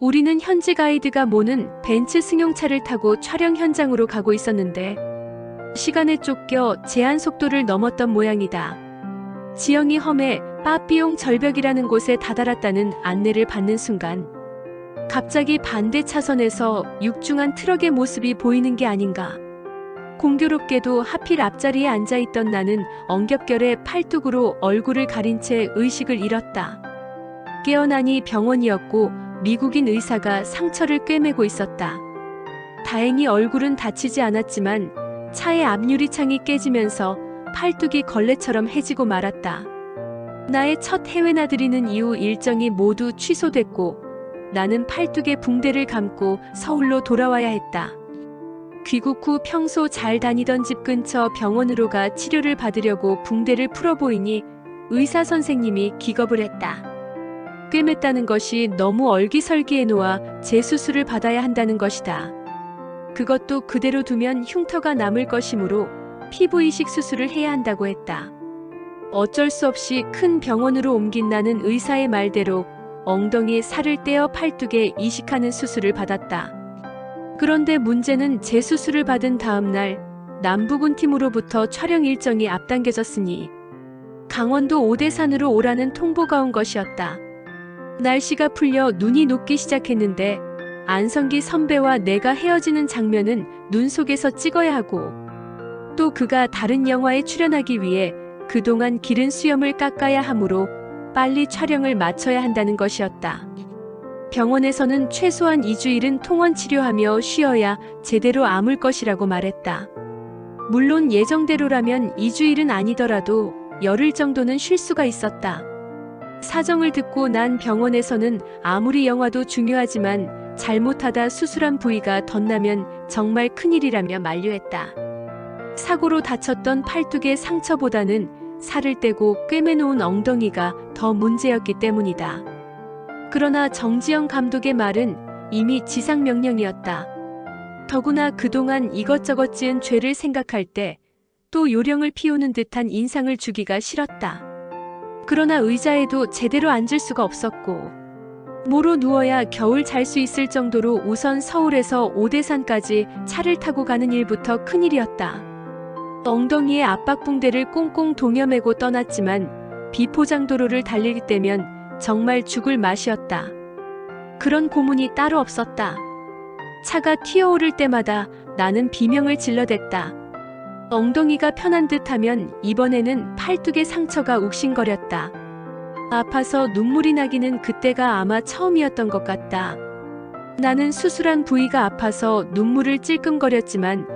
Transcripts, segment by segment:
우리는 현지 가이드가 모는 벤츠 승용차를 타고 촬영 현장으로 가고 있었는데 시간에 쫓겨 제한 속도를 넘었던 모양이다. 지형이 험해 빠삐용 절벽이라는 곳에 다다랐다는 안내를 받는 순간 갑자기 반대 차선에서 육중한 트럭의 모습이 보이는 게 아닌가. 공교롭게도 하필 앞자리에 앉아있던 나는 엉겹결에 팔뚝으로 얼굴을 가린 채 의식을 잃었다. 깨어나니 병원이었고 미국인 의사가 상처를 꿰매고 있었다. 다행히 얼굴은 다치지 않았지만 차의 앞유리창이 깨지면서 팔뚝이 걸레처럼 해지고 말았다. 나의 첫 해외 나들이는 이후 일정이 모두 취소됐고 나는 팔뚝에 붕대를 감고 서울로 돌아와야 했다. 귀국 후 평소 잘 다니던 집 근처 병원으로 가 치료를 받으려고 붕대를 풀어보이니 의사 선생님이 기겁을 했다. 꿰맸다는 것이 너무 얼기설기해 놓아 재수술을 받아야 한다는 것이다. 그것도 그대로 두면 흉터가 남을 것이므로 피부 이식 수술을 해야 한다고 했다. 어쩔 수 없이 큰 병원으로 옮긴 나는 의사의 말대로 엉덩이에 살을 떼어 팔뚝에 이식하는 수술을 받았다. 그런데 문제는 재수술을 받은 다음 날 남부군 팀으로부터 촬영 일정이 앞당겨졌으니 강원도 오대산으로 오라는 통보가 온 것이었다. 날씨가 풀려 눈이 녹기 시작했는데 안성기 선배와 내가 헤어지는 장면은 눈 속에서 찍어야 하고 또 그가 다른 영화에 출연하기 위해 그동안 기른 수염을 깎아야 하므로 빨리 촬영을 마쳐야 한다는 것이었다. 병원에서는 최소한 2주일은 통원 치료하며 쉬어야 제대로 아물 것이라고 말했다. 물론 예정대로라면 2주일은 아니더라도 열흘 정도는 쉴 수가 있었다. 사정을 듣고 난 병원에서는 아무리 영화도 중요하지만 잘못하다 수술한 부위가 덧나면 정말 큰일이라며 만류했다. 사고로 다쳤던 팔뚝의 상처보다는 살을 떼고 꿰매놓은 엉덩이가 더 문제였기 때문이다. 그러나 정지영 감독의 말은 이미 지상명령이었다. 더구나 그동안 이것저것 지은 죄를 생각할 때 또 요령을 피우는 듯한 인상을 주기가 싫었다. 그러나 의자에도 제대로 앉을 수가 없었고 모로 누워야 겨울 잘 수 있을 정도로 우선 서울에서 오대산까지 차를 타고 가는 일부터 큰일이었다. 엉덩이에 압박붕대를 꽁꽁 동여매고 떠났지만 비포장도로를 달릴 때면 정말 죽을 맛이었다. 그런 고문이 따로 없었다. 차가 튀어오를 때마다 나는 비명을 질러댔다. 엉덩이가 편한 듯하면 이번에는 팔뚝의 상처가 욱신거렸다. 아파서 눈물이 나기는 그때가 아마 처음이었던 것 같다. 나는 수술한 부위가 아파서 눈물을 찔끔거렸지만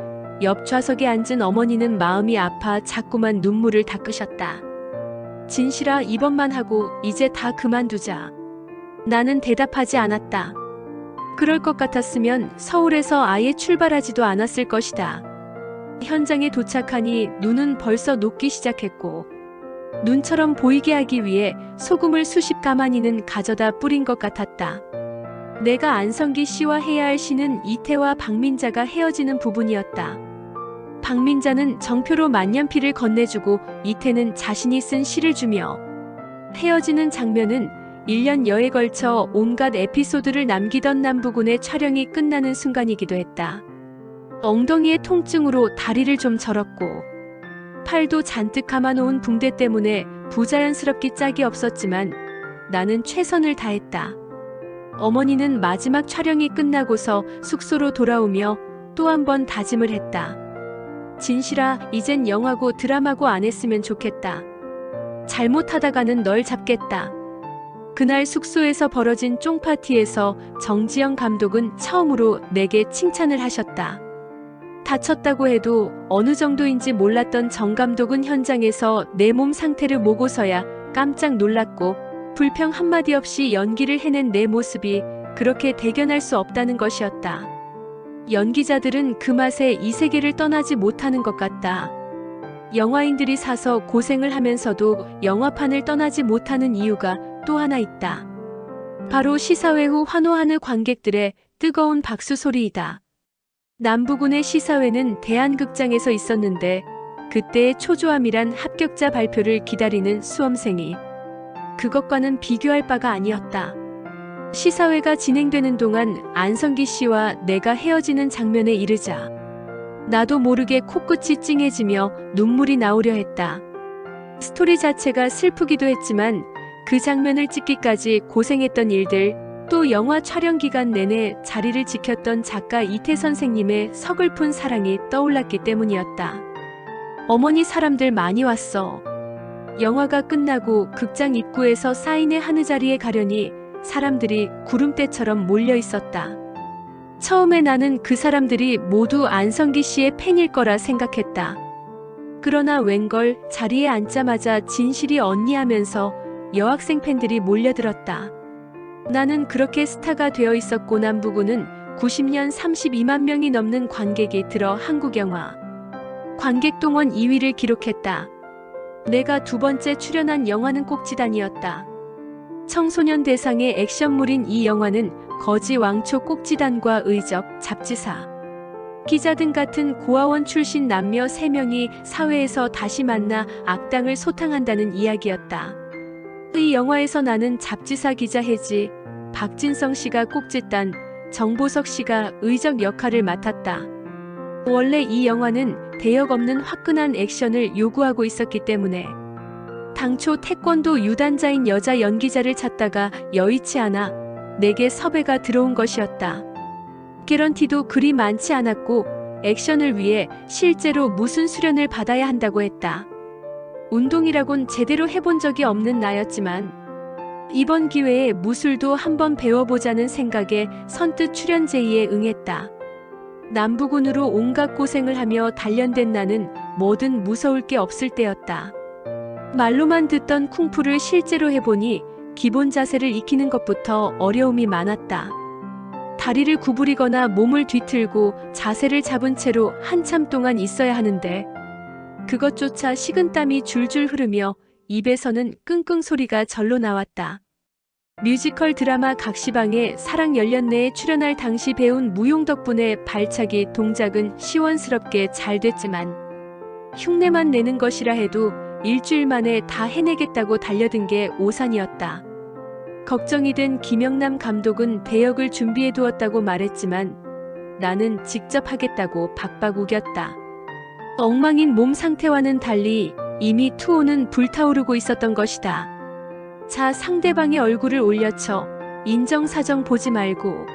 옆 좌석에 앉은 어머니는 마음이 아파 자꾸만 눈물을 닦으셨다. 진실아, 이번만 하고 이제 다 그만두자. 나는 대답하지 않았다. 그럴 것 같았으면 서울에서 아예 출발하지도 않았을 것이다. 현장에 도착하니 눈은 벌써 녹기 시작했고 눈처럼 보이게 하기 위해 소금을 수십 가마니는 가져다 뿌린 것 같았다. 내가 안성기 씨와 해야 할 시는 이태와 박민자가 헤어지는 부분이었다. 박민자는 정표로 만년필을 건네주고 이태는 자신이 쓴 시를 주며 헤어지는 장면은 1년여에 걸쳐 온갖 에피소드를 남기던 남부군의 촬영이 끝나는 순간이기도 했다. 엉덩이의 통증으로 다리를 좀 절었고 팔도 잔뜩 감아놓은 붕대 때문에 부자연스럽기 짝이 없었지만 나는 최선을 다했다. 어머니는 마지막 촬영이 끝나고서 숙소로 돌아오며 또 한 번 다짐을 했다. 진실아, 이젠 영화고 드라마고 안 했으면 좋겠다. 잘못하다가는 널 잡겠다. 그날 숙소에서 벌어진 쫑파티에서 정지영 감독은 처음으로 내게 칭찬을 하셨다. 다쳤다고 해도 어느 정도인지 몰랐던 정 감독은 현장에서 내 몸 상태를 보고서야 깜짝 놀랐고 불평 한마디 없이 연기를 해낸 내 모습이 그렇게 대견할 수 없다는 것이었다. 연기자들은 그 맛에 이 세계를 떠나지 못하는 것 같다. 영화인들이 사서 고생을 하면서도 영화판을 떠나지 못하는 이유가 또 하나 있다. 바로 시사회 후 환호하는 관객들의 뜨거운 박수 소리이다. 남부군의 시사회는 대한극장에서 있었는데 그때의 초조함이란 합격자 발표를 기다리는 수험생이 그것과는 비교할 바가 아니었다. 시사회가 진행되는 동안 안성기 씨와 내가 헤어지는 장면에 이르자 나도 모르게 코끝이 찡해지며 눈물이 나오려 했다. 스토리 자체가 슬프기도 했지만 그 장면을 찍기까지 고생했던 일들, 또 영화 촬영 기간 내내 자리를 지켰던 작가 이태 선생님의 서글픈 사랑이 떠올랐기 때문이었다. 어머니 사람들 많이 왔어. 영화가 끝나고 극장 입구에서 사인회 하는 자리에 가려니 사람들이 구름대처럼 몰려 있었다. 처음에 나는 그 사람들이 모두 안성기 씨의 팬일 거라 생각했다. 그러나 웬걸 자리에 앉자마자 진실이 언니 하면서 여학생 팬들이 몰려들었다. 나는 그렇게 스타가 되어 있었고 남부구는 90년 32만 명이 넘는 관객이 들어 한국영화 관객 동원 2위를 기록했다. 내가 두 번째 출연한 영화는 꼭지단이었다. 청소년 대상의 액션물인 이 영화는 거지 왕초 꼭지단과 의적, 잡지사, 기자 등 같은 고아원 출신 남녀 3명이 사회에서 다시 만나 악당을 소탕한다는 이야기였다. 이 영화에서 나는 잡지사 기자 혜지, 박진성 씨가 꼭지단, 정보석 씨가 의적 역할을 맡았다. 원래 이 영화는 대역 없는 화끈한 액션을 요구하고 있었기 때문에 당초 태권도 유단자인 여자 연기자를 찾다가 여의치 않아 내게 섭외가 들어온 것이었다. 개런티도 그리 많지 않았고 액션을 위해 실제로 무슨 수련을 받아야 한다고 했다. 운동이라곤 제대로 해본 적이 없는 나였지만 이번 기회에 무술도 한번 배워보자는 생각에 선뜻 출연 제의에 응했다. 남부군으로 온갖 고생을 하며 단련된 나는 뭐든 무서울 게 없을 때였다. 말로만 듣던 쿵푸를 실제로 해보니 기본 자세를 익히는 것부터 어려움이 많았다. 다리를 구부리거나 몸을 뒤틀고 자세를 잡은 채로 한참 동안 있어야 하는데 그것조차 식은땀이 줄줄 흐르며 입에서는 끙끙 소리가 절로 나왔다. 뮤지컬 드라마 각시방에 사랑 연련내에 출연할 당시 배운 무용 덕분에 발차기 동작은 시원스럽게 잘 됐지만 흉내만 내는 것이라 해도 일주일 만에 다 해내겠다고 달려든 게 오산이었다. 걱정이 된 김영남 감독은 대역을 준비해 두었다고 말했지만 나는 직접 하겠다고 박박 우겼다. 엉망인 몸 상태와는 달리 이미 투혼은 불타오르고 있었던 것이다. 자, 상대방의 얼굴을 올려쳐 인정사정 보지 말고.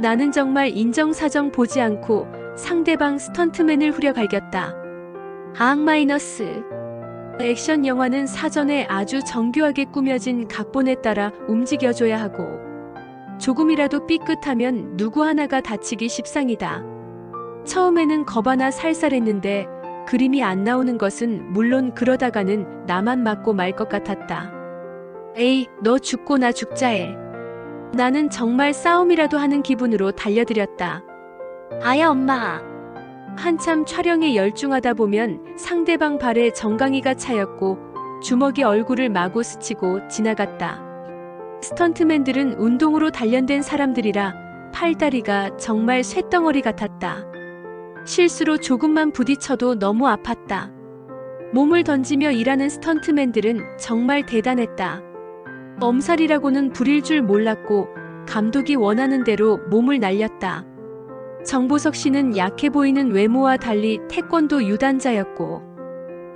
나는 정말 인정사정 보지 않고 상대방 스턴트맨을 후려갈겼다. 앙-. 액션 영화는 사전에 아주 정교하게 꾸며진 각본에 따라 움직여줘야 하고 조금이라도 삐끗하면 누구 하나가 다치기 십상이다. 처음에는 겁하나 살살했는데 그림이 안 나오는 것은 물론 그러다가는 나만 맞고 말 것 같았다. 에이, 너 죽고 나 죽자해. 나는 정말 싸움이라도 하는 기분으로 달려들였다. 아야 엄마. 한참 촬영에 열중하다 보면 상대방 발에 정강이가 차였고 주먹이 얼굴을 마구 스치고 지나갔다. 스턴트맨들은 운동으로 단련된 사람들이라 팔다리가 정말 쇳덩어리 같았다. 실수로 조금만 부딪혀도 너무 아팠다. 몸을 던지며 일하는 스턴트맨들은 정말 대단했다. 엄살이라고는 부릴 줄 몰랐고 감독이 원하는 대로 몸을 날렸다. 정보석 씨는 약해 보이는 외모와 달리 태권도 유단자였고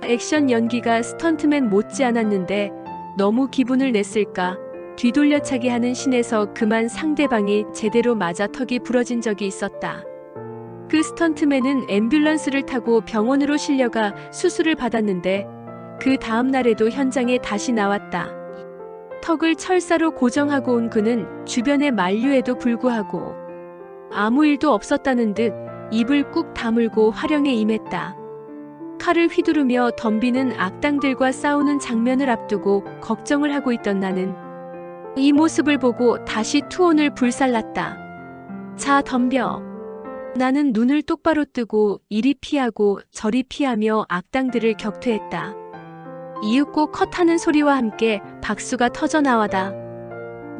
액션 연기가 스턴트맨 못지 않았는데 너무 기분을 냈을까 뒤돌려차기 하는 신에서 그만 상대방이 제대로 맞아 턱이 부러진 적이 있었다. 그 스턴트맨은 앰뷸런스를 타고 병원으로 실려가 수술을 받았는데 그 다음 날에도 현장에 다시 나왔다. 턱을 철사로 고정하고 온 그는 주변의 만류에도 불구하고 아무 일도 없었다는 듯 입을 꾹 다물고 활용에 임했다. 칼을 휘두르며 덤비는 악당들과 싸우는 장면을 앞두고 걱정을 하고 있던 나는 이 모습을 보고 다시 투혼을 불살랐다. 자, 덤벼. 나는 눈을 똑바로 뜨고 이리 피하고 저리 피하며 악당들을 격퇴했다. 이윽고 컷하는 소리와 함께 박수가 터져나와다.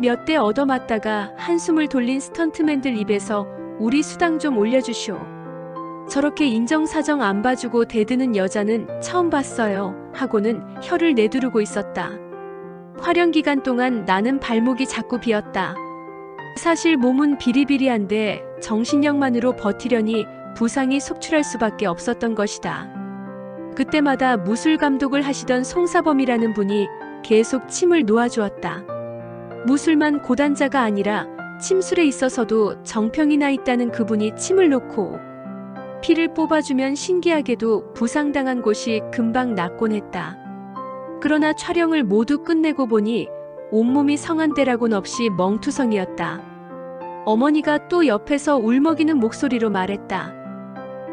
몇 대 얻어맞다가 한숨을 돌린 스턴트맨들 입에서 우리 수당 좀 올려주쇼. 저렇게 인정사정 안 봐주고 대드는 여자는 처음 봤어요 하고는 혀를 내두르고 있었다. 활용 기간 동안 나는 발목이 자꾸 비었다. 사실 몸은 비리비리한데 정신력만으로 버티려니 부상이 속출할 수밖에 없었던 것이다. 그때마다 무술 감독을 하시던 송사범이라는 분이 계속 침을 놓아주었다. 무술만 고단자가 아니라 침술에 있어서도 정평이 나 있다는 그분이 침을 놓고 피를 뽑아주면 신기하게도 부상당한 곳이 금방 낫곤 했다. 그러나 촬영을 모두 끝내고 보니 온몸이 성한 데라곤 없이 멍투성이었다. 어머니가 또 옆에서 울먹이는 목소리로 말했다.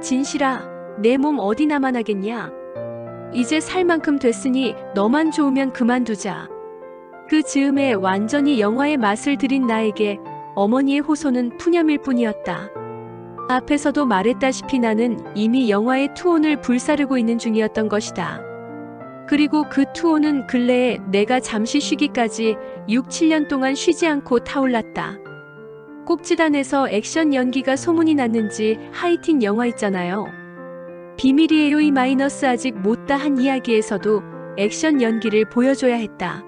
진실아, 내 몸 어디 나만하겠냐? 이제 살 만큼 됐으니 너만 좋으면 그만두자. 그 즈음에 완전히 영화의 맛을 들인 나에게 어머니의 호소는 푸념일 뿐이었다. 앞에서도 말했다시피 나는 이미 영화의 투혼을 불사르고 있는 중이었던 것이다. 그리고 그 투혼은 근래에 내가 잠시 쉬기까지 6, 7년 동안 쉬지 않고 타올랐다. 꼭지단에서 액션 연기가 소문이 났는지 하이틴 영화 있잖아요. 비밀이에요. 이 마이너스 아직 못다 한 이야기에서도 액션 연기를 보여줘야 했다.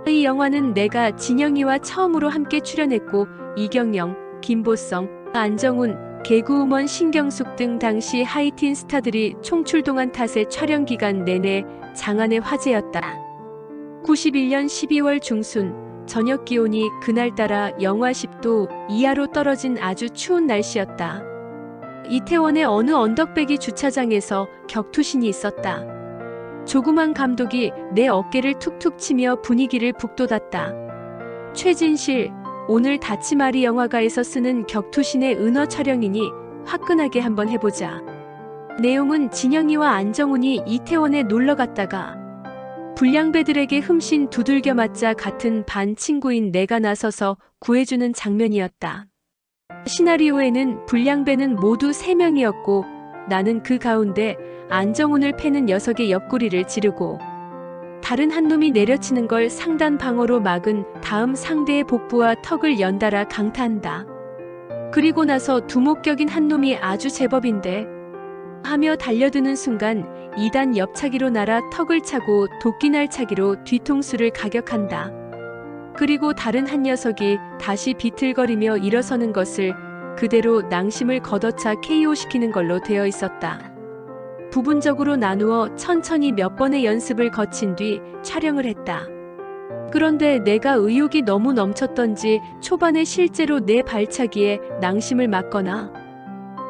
이 영화는 내가 진영이와 처음으로 함께 출연했고 이경영, 김보성, 안정훈, 개구우먼 신경숙 등 당시 하이틴 스타들이 총출동한 탓에 촬영 기간 내내 장안의 화제였다. 91년 12월 중순 저녁 기온이 그날따라 영하 10도 이하로 떨어진 아주 추운 날씨였다. 이태원의 어느 언덕배기 주차장에서 격투신이 있었다. 조그만 감독이 내 어깨를 툭툭 치며 분위기를 북돋았다. 최진실, 오늘 다치마리 영화가에서 쓰는 격투신의 은어 촬영이니 화끈하게 한번 해보자. 내용은 진영이와 안정훈이 이태원에 놀러 갔다가 불량배들에게 흠씬 두들겨 맞자 같은 반 친구인 내가 나서서 구해주는 장면이었다. 시나리오에는 불량배는 모두 3명이었고 나는 그 가운데 안정훈을 패는 녀석의 옆구리를 지르고 다른 한 놈이 내려치는 걸 상단 방어로 막은 다음 상대의 복부와 턱을 연달아 강타한다. 그리고 나서 두목격인 한 놈이 아주 제법인데 하며 달려드는 순간 2단 옆차기로 날아 턱을 차고 도끼날차기로 뒤통수를 가격한다. 그리고 다른 한 녀석이 다시 비틀거리며 일어서는 것을 그대로 낭심을 걷어차 KO시키는 걸로 되어 있었다. 부분적으로 나누어 천천히 몇 번의 연습을 거친 뒤 촬영을 했다. 그런데 내가 의욕이 너무 넘쳤던지 초반에 실제로 내 발차기에 낭심을 맞거나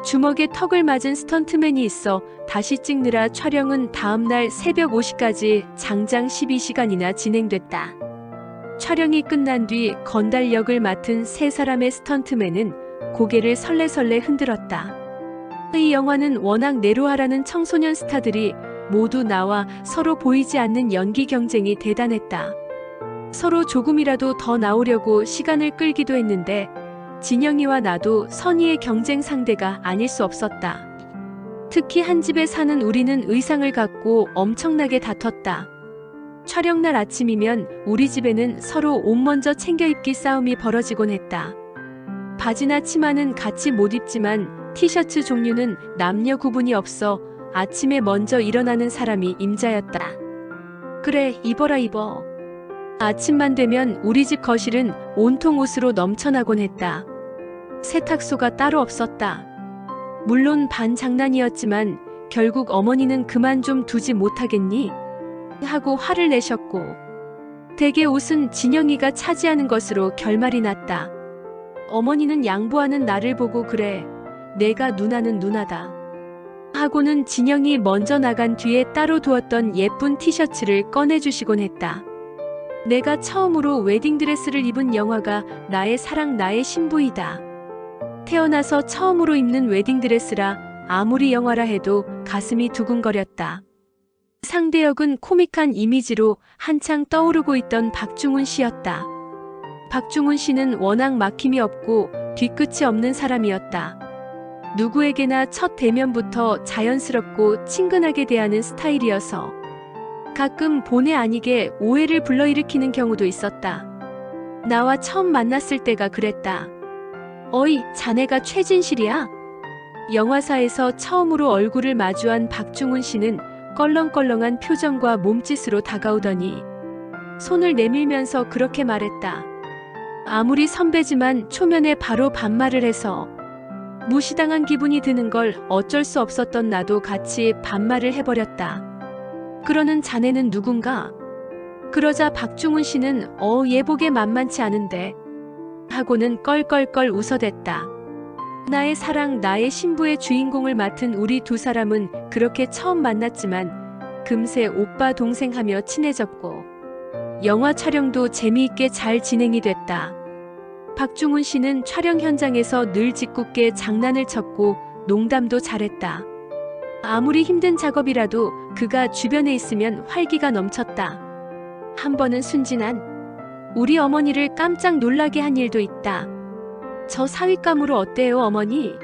주먹에 턱을 맞은 스턴트맨이 있어 다시 찍느라 촬영은 다음날 새벽 5시까지 장장 12시간이나 진행됐다. 촬영이 끝난 뒤 건달 역을 맡은 3사람의 스턴트맨은 고개를 설레설레 흔들었다. 이 영화는 워낙 내로하라는 청소년 스타들이 모두 나와 서로 보이지 않는 연기 경쟁이 대단했다. 서로 조금이라도 더 나오려고 시간을 끌기도 했는데 진영이와 나도 선의의 경쟁 상대가 아닐 수 없었다. 특히 한 집에 사는 우리는 의상을 갖고 엄청나게 다퉜다. 촬영날 아침이면 우리 집에는 서로 옷 먼저 챙겨 입기 싸움이 벌어지곤 했다. 바지나 치마는 같이 못 입지만 티셔츠 종류는 남녀 구분이 없어 아침에 먼저 일어나는 사람이 임자였다. 그래, 입어라 입어. 아침만 되면 우리 집 거실은 온통 옷으로 넘쳐나곤 했다. 세탁소가 따로 없었다. 물론 반장난이었지만 결국 어머니는 그만 좀 두지 못하겠니? 하고 화를 내셨고 대개 옷은 진영이가 차지하는 것으로 결말이 났다. 어머니는 양보하는 나를 보고 그래, 내가 누나는 누나다 하고는 진영이 먼저 나간 뒤에 따로 두었던 예쁜 티셔츠를 꺼내주시곤 했다. 내가 처음으로 웨딩드레스를 입은 영화가 나의 사랑 나의 신부이다. 태어나서 처음으로 입는 웨딩드레스라 아무리 영화라 해도 가슴이 두근거렸다. 상대 역은 코믹한 이미지로 한창 떠오르고 있던 박중훈 씨였다. 박중훈 씨는 워낙 막힘이 없고 뒤끝이 없는 사람이었다. 누구에게나 첫 대면부터 자연스럽고 친근하게 대하는 스타일이어서 가끔 본의 아니게 오해를 불러일으키는 경우도 있었다. 나와 처음 만났을 때가 그랬다. 어이, 자네가 최진실이야? 영화사에서 처음으로 얼굴을 마주한 박중훈 씨는 껄렁껄렁한 표정과 몸짓으로 다가오더니 손을 내밀면서 그렇게 말했다. 아무리 선배지만 초면에 바로 반말을 해서 무시당한 기분이 드는 걸 어쩔 수 없었던 나도 같이 반말을 해버렸다. 그러는 자네는 누군가? 그러자 박중훈 씨는 예복에 만만치 않은데 하고는 껄껄껄 웃어댔다. 나의 사랑, 나의 신부의 주인공을 맡은 우리 두 사람은 그렇게 처음 만났지만 금세 오빠 동생하며 친해졌고 영화 촬영도 재미있게 잘 진행이 됐다. 박중훈 씨는 촬영 현장에서 늘 짓궂게 장난을 쳤고 농담도 잘했다. 아무리 힘든 작업이라도 그가 주변에 있으면 활기가 넘쳤다. 한 번은 순진한 우리 어머니를 깜짝 놀라게 한 일도 있다. 저 사윗감으로 어때요, 어머니?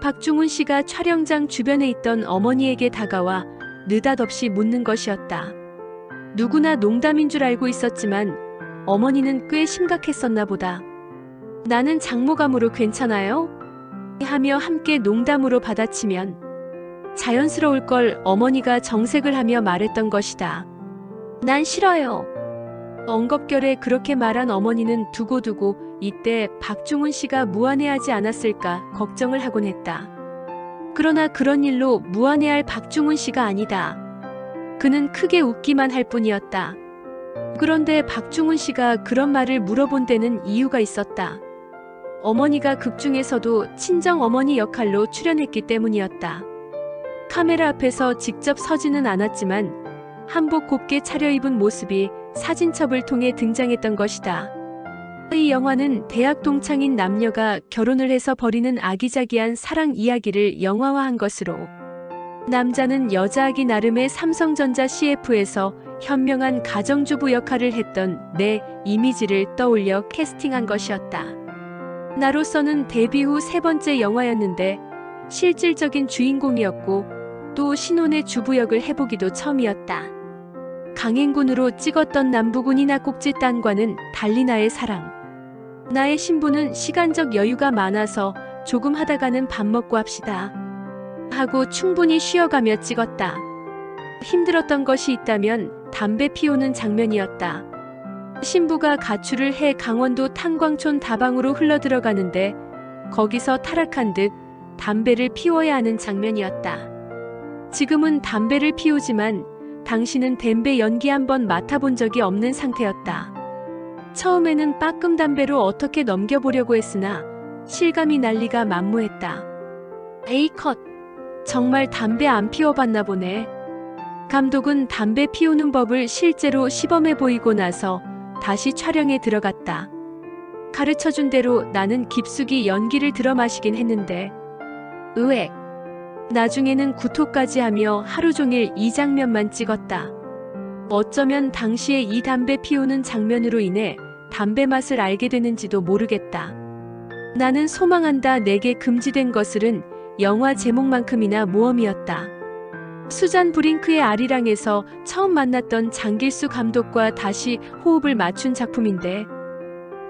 박중훈 씨가 촬영장 주변에 있던 어머니에게 다가와 느닷없이 묻는 것이었다. 누구나 농담인 줄 알고 있었지만 어머니는 꽤 심각했었나 보다. 나는 장모감으로 괜찮아요? 하며 함께 농담으로 받아치면 자연스러울 걸 어머니가 정색을 하며 말했던 것이다. 난 싫어요. 엉겁결에 그렇게 말한 어머니는 두고두고 이때 박중훈 씨가 무안해하지 않았을까 걱정을 하곤 했다. 그러나 그런 일로 무안해할 박중훈 씨가 아니다. 그는 크게 웃기만 할 뿐이었다. 그런데 박중훈 씨가 그런 말을 물어본 데는 이유가 있었다. 어머니가 극 중에서도 친정 어머니 역할로 출연했기 때문이었다. 카메라 앞에서 직접 서지는 않았지만 한복 곱게 차려입은 모습이 사진첩을 통해 등장했던 것이다. 이 영화는 대학 동창인 남녀가 결혼을 해서 벌이는 아기자기한 사랑 이야기를 영화화한 것으로 남자는 여자아기 나름의 삼성전자 CF에서 현명한 가정주부 역할을 했던 내 이미지를 떠올려 캐스팅한 것이었다. 나로서는 데뷔 후 세 번째 영화였는데 실질적인 주인공이었고 또 신혼의 주부 역을 해보기도 처음이었다. 강행군으로 찍었던 남부군이 낙곡지 딴과는 달리 나의 사랑. 나의 신부는 시간적 여유가 많아서 조금 하다가는 밥 먹고 합시다 하고 충분히 쉬어가며 찍었다. 힘들었던 것이 있다면 담배 피우는 장면이었다. 신부가 가출을 해 강원도 탄광촌 다방으로 흘러들어가는데 거기서 타락한 듯 담배를 피워야 하는 장면이었다. 지금은 담배를 피우지만 당신은 담배 연기 한번 맡아본 적이 없는 상태였다. 처음에는 빠끔 담배로 어떻게 넘겨보려고 했으나 실감이 난리가 만무했다. 에이 컷! 정말 담배 안 피워봤나 보네. 감독은 담배 피우는 법을 실제로 시범해 보이고 나서 다시 촬영에 들어갔다. 가르쳐준 대로 나는 깊숙이 연기를 들어 마시긴 했는데 의외. 나중에는 구토까지 하며 하루 종일 이 장면만 찍었다. 어쩌면 당시에 이 담배 피우는 장면으로 인해 담배 맛을 알게 되는지도 모르겠다. 나는 소망한다. 내게 금지된 것을은 영화 제목만큼이나 모험이었다. 수잔 브링크의 아리랑에서 처음 만났던 장길수 감독과 다시 호흡을 맞춘 작품인데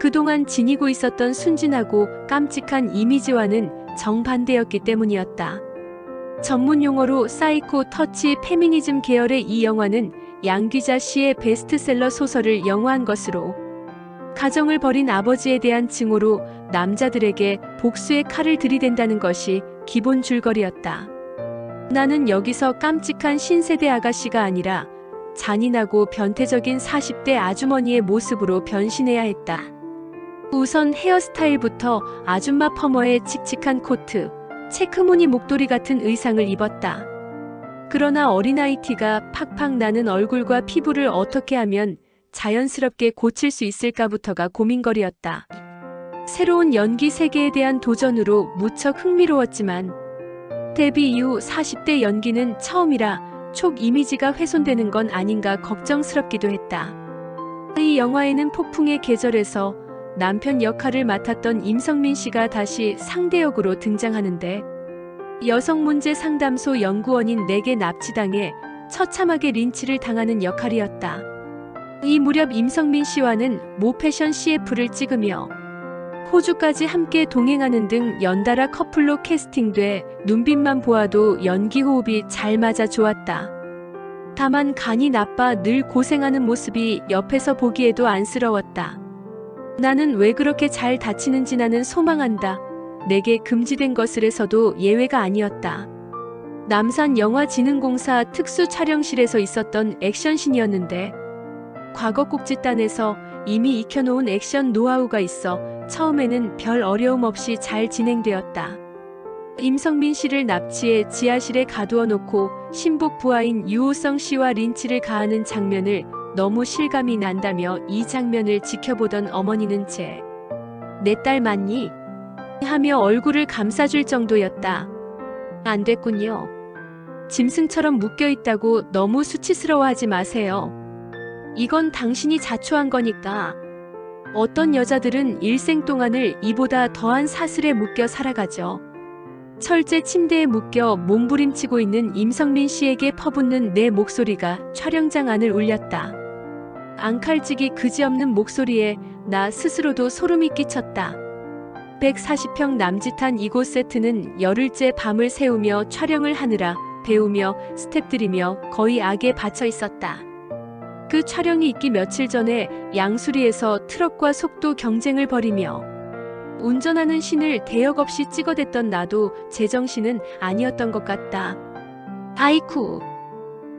그동안 지니고 있었던 순진하고 깜찍한 이미지와는 정반대였기 때문이었다. 전문 용어로 사이코 터치 페미니즘 계열의 이 영화는 양귀자 씨의 베스트셀러 소설을 영화한 것으로 가정을 버린 아버지에 대한 증오로 남자들에게 복수의 칼을 들이댄다는 것이 기본 줄거리였다. 나는 여기서 깜찍한 신세대 아가씨가 아니라 잔인하고 변태적인 40대 아주머니의 모습으로 변신해야 했다. 우선 헤어스타일부터 아줌마 퍼머의 칙칙한 코트, 체크무늬 목도리 같은 의상을 입었다. 그러나 어린아이 티가 팍팍 나는 얼굴과 피부를 어떻게 하면 자연스럽게 고칠 수 있을까부터가 고민거리였다. 새로운 연기 세계에 대한 도전으로 무척 흥미로웠지만 데뷔 이후 40대 연기는 처음이라 촉 이미지가 훼손되는 건 아닌가 걱정스럽기도 했다. 이 영화에는 폭풍의 계절에서 남편 역할을 맡았던 임성민 씨가 다시 상대역으로 등장하는데 여성문제 상담소 연구원인 내게 납치당해 처참하게 린치를 당하는 역할이었다. 이 무렵 임성민 씨와는 모 패션 CF를 찍으며 호주까지 함께 동행하는 등 연달아 커플로 캐스팅돼 눈빛만 보아도 연기 호흡이 잘 맞아 좋았다. 다만 간이 나빠 늘 고생하는 모습이 옆에서 보기에도 안쓰러웠다. 나는 왜 그렇게 잘 다치는지 나는 소망한다. 내게 금지된 것을에서도 예외가 아니었다. 남산영화진흥공사 특수촬영실에서 있었던 액션씬이었는데 과거 꼭지단에서 이미 익혀놓은 액션 노하우가 있어 처음에는 별 어려움 없이 잘 진행되었다. 임성민 씨를 납치해 지하실에 가두어 놓고 신복 부하인 유호성 씨와 린치를 가하는 장면을 너무 실감이 난다며 이 장면을 지켜보던 어머니는 내 딸 맞니? 하며 얼굴을 감싸줄 정도였다. 안 됐군요. 짐승처럼 묶여있다고 너무 수치스러워하지 마세요. 이건 당신이 자초한 거니까. 어떤 여자들은 일생 동안을 이보다 더한 사슬에 묶여 살아가죠. 철제 침대에 묶여 몸부림치고 있는 임성민 씨에게 퍼붓는 내 목소리가 촬영장 안을 울렸다. 앙칼지기 그지없는 목소리에 나 스스로도 소름이 끼쳤다. 140평 남짓한 이곳 세트는 열흘째 밤을 새우며 촬영을 하느라 배우며 스태프들이며 거의 악에 받쳐 있었다. 그 촬영이 있기 며칠 전에 양수리에서 트럭과 속도 경쟁을 벌이며 운전하는 씬을 대역 없이 찍어댔던 나도 제정신은 아니었던 것 같다. 아이쿠.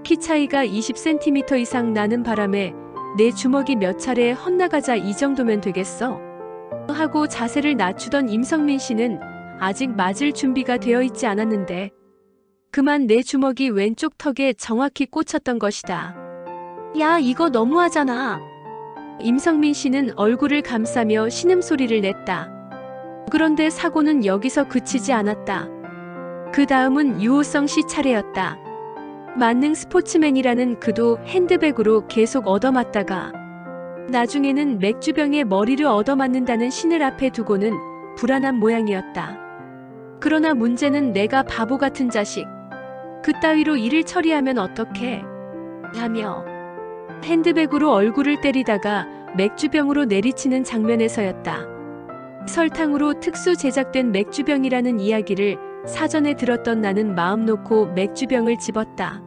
키 차이가 20cm 이상 나는 바람에 내 주먹이 몇 차례 헛나가자 이 정도면 되겠어? 하고 자세를 낮추던 임성민 씨는 아직 맞을 준비가 되어 있지 않았는데 그만 내 주먹이 왼쪽 턱에 정확히 꽂혔던 것이다. 야, 이거 너무하잖아. 임성민 씨는 얼굴을 감싸며 신음소리를 냈다. 그런데 사고는 여기서 그치지 않았다. 그 다음은 유호성 씨 차례였다. 만능 스포츠맨이라는 그도 핸드백으로 계속 얻어맞다가 나중에는 맥주병에 머리를 얻어맞는다는 신을 앞에 두고는 불안한 모양이었다. 그러나 문제는 내가 바보 같은 자식. 그따위로 일을 처리하면 어떡해? 하며 핸드백으로 얼굴을 때리다가 맥주병으로 내리치는 장면에서였다. 설탕으로 특수 제작된 맥주병이라는 이야기를 사전에 들었던 나는 마음 놓고 맥주병을 집었다.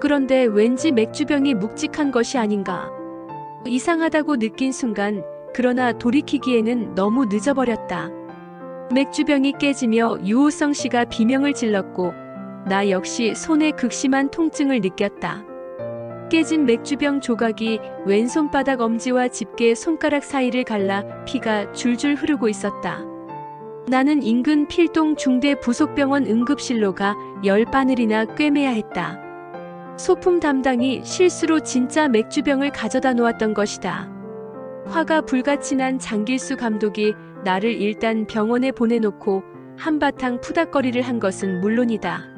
그런데 왠지 맥주병이 묵직한 것이 아닌가. 이상하다고 느낀 순간 그러나 돌이키기에는 너무 늦어버렸다. 맥주병이 깨지며 유호성 씨가 비명을 질렀고 나 역시 손에 극심한 통증을 느꼈다. 깨진 맥주병 조각이 왼손바닥 엄지와 집게 손가락 사이를 갈라 피가 줄줄 흐르고 있었다. 나는 인근 필동 중대 부속병원 응급실로 가 10바늘이나 꿰매야 했다. 소품 담당이 실수로 진짜 맥주병을 가져다 놓았던 것이다. 화가 불같이 난 장길수 감독이 나를 일단 병원에 보내놓고 한바탕 푸닥거리를 한 것은 물론이다.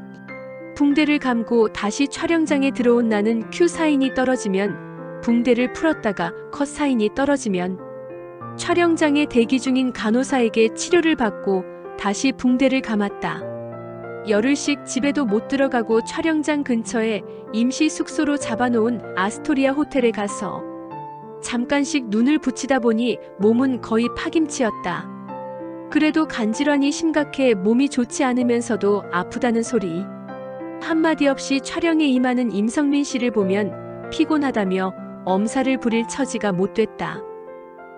붕대를 감고 다시 촬영장에 들어온 나는 큐 사인이 떨어지면 붕대를 풀었다가 컷 사인이 떨어지면 촬영장에 대기 중인 간호사에게 치료를 받고 다시 붕대를 감았다. 열흘씩 집에도 못 들어가고 촬영장 근처에 임시 숙소로 잡아놓은 아스토리아 호텔에 가서 잠깐씩 눈을 붙이다 보니 몸은 거의 파김치였다. 그래도 간질환이 심각해 몸이 좋지 않으면서도 아프다는 소리. 한마디 없이 촬영에 임하는 임성민 씨를 보면 피곤하다며 엄살을 부릴 처지가 못 됐다.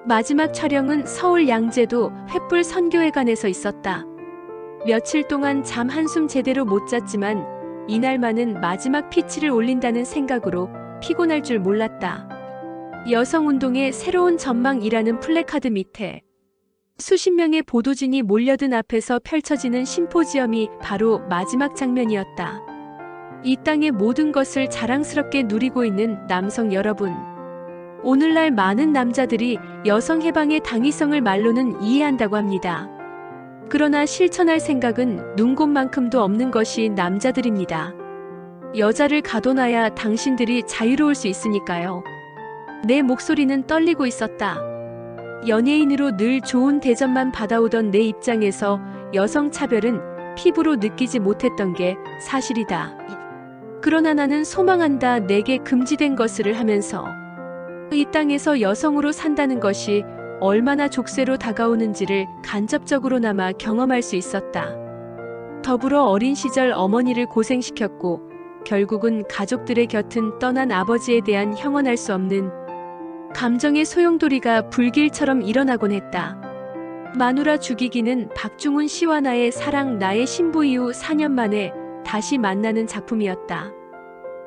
마지막 촬영은 서울 양재도 횃불 선교회관에서 있었다. 며칠 동안 잠 한숨 제대로 못 잤지만 이날만은 마지막 피치를 올린다는 생각으로 피곤할 줄 몰랐다. 여성운동의 새로운 전망이라는 플래카드 밑에 수십 명의 보도진이 몰려든 앞에서 펼쳐지는 심포지엄이 바로 마지막 장면이었다. 이 땅의 모든 것을 자랑스럽게 누리고 있는 남성 여러분. 오늘날 많은 남자들이 여성 해방의 당위성을 말로는 이해한다고 합니다. 그러나 실천할 생각은 눈곱만큼도 없는 것이 남자들입니다. 여자를 가둬놔야 당신들이 자유로울 수 있으니까요. 내 목소리는 떨리고 있었다. 연예인으로 늘 좋은 대접만 받아오던 내 입장에서 여성 차별은 피부로 느끼지 못했던 게 사실이다. 그러나 나는 소망한다. 내게 금지된 것을 하면서 이 땅에서 여성으로 산다는 것이 얼마나 족쇄로 다가오는지를 간접적으로나마 경험할 수 있었다. 더불어 어린 시절 어머니를 고생시켰고 결국은 가족들의 곁은 떠난 아버지에 대한 형언할 수 없는 감정의 소용돌이가 불길처럼 일어나곤 했다. 마누라 죽이기는 박중훈 씨와 나의 사랑 나의 신부 이후 4년 만에 다시 만나는 작품이었다.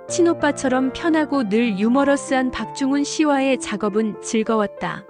친오빠처럼 편하고 늘 유머러스한 박중훈 씨와의 작업은 즐거웠다.